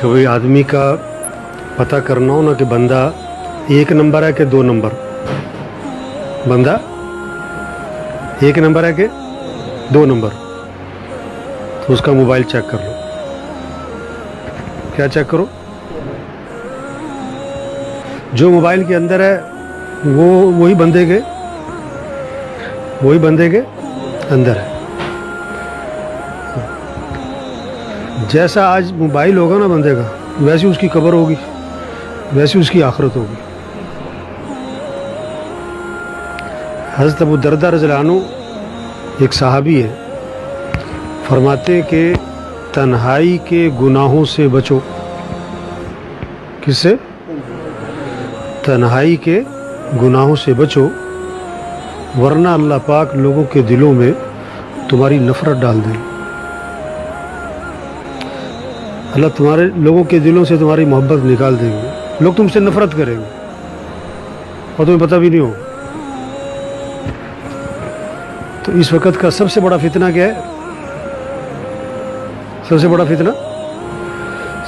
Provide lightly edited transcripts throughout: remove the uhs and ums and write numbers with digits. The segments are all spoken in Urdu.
کہ بھئی آدمی کا پتہ کرنا ہو نا کہ بندہ 1 نمبر ہے کہ 2 نمبر، بندہ 1 نمبر ہے کہ 2 نمبر، تو اس کا موبائل چیک کر لو۔ کیا چیک کرو؟ جو موبائل کے اندر ہے وہ وہی بندے کے اندر ہے۔ جیسا آج موبائل ہوگا نا بندے کا، ویسی اس کی قبر ہوگی، ویسی اس کی آخرت ہوگی۔ حضرت ابو دردہ رضی اللہ عنہ ایک صحابی ہے، فرماتے ہیں کہ تنہائی کے گناہوں سے بچو۔ کس سے؟ تنہائی کے گناہوں سے بچو، ورنہ اللہ پاک لوگوں کے دلوں میں تمہاری نفرت ڈال دیں۔ اللہ تمہارے لوگوں کے دلوں سے تمہاری محبت نکال دیں گے، لوگ تم سے نفرت کریں گے اور تمہیں پتہ بھی نہیں ہو۔ تو اس وقت کا سب سے بڑا فتنہ کیا ہے؟ سب سے بڑا فتنہ،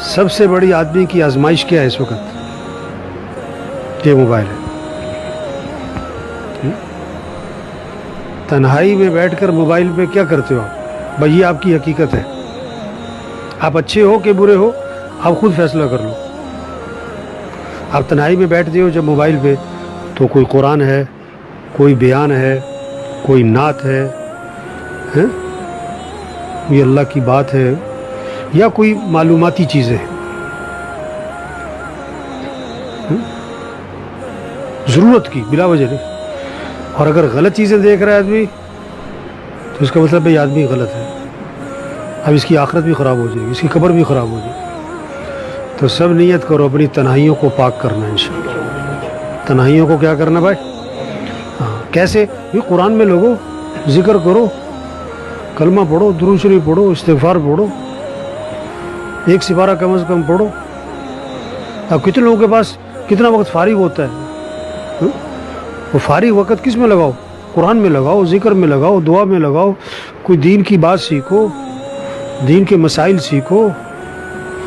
سب سے بڑی آدمی کی آزمائش کیا ہے اس وقت؟ یہ موبائل ہے۔ تنہائی میں بیٹھ کر موبائل پہ کیا کرتے ہو آپ؟ بھائی یہ آپ کی حقیقت ہے، آپ اچھے ہو کہ برے ہو آپ خود فیصلہ کر لو۔ آپ تنہائی میں بیٹھتے ہو جب موبائل پہ، تو کوئی قرآن ہے، کوئی بیان ہے، کوئی نعت ہے، کوئی اللہ کی بات ہے، یا کوئی معلوماتی چیزیں ہیں، ضرورت کی، بلا وجہ نہیں۔ اور اگر غلط چیزیں دیکھ رہا ہے آدمی تو اس کا مطلب یہ آدمی غلط ہے، اب اس کی آخرت بھی خراب ہو جائے گی، اس کی قبر بھی خراب ہو جائے گی۔ تو سب نیت کرو اپنی تنہائیوں کو پاک کرنا ہے انشاءاللہ۔ تنہائیوں کو کیا کرنا بھائی؟ ہاں، کیسے؟ یہ قرآن میں لوگو ذکر کرو، کلمہ پڑھو، درود شریف پڑھو، استغفار پڑھو، 1 سپارہ کم از کم پڑھو۔ اب کتنے لوگوں کے پاس کتنا وقت فارغ ہوتا ہے؟ وہ فارغ وقت کس میں لگاؤ؟ قرآن میں لگاؤ، ذکر میں لگاؤ، دعا میں لگاؤ، کوئی دین کی بات سیکھو، دین کے مسائل سیکھو۔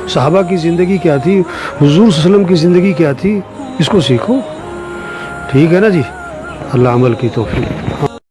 صحابہ کی زندگی کیا تھی، حضور صلی اللہ علیہ وسلم کی زندگی کیا تھی، اس کو سیکھو۔ ٹھیک ہے نا جی؟ اللہ عمل کی توفیق۔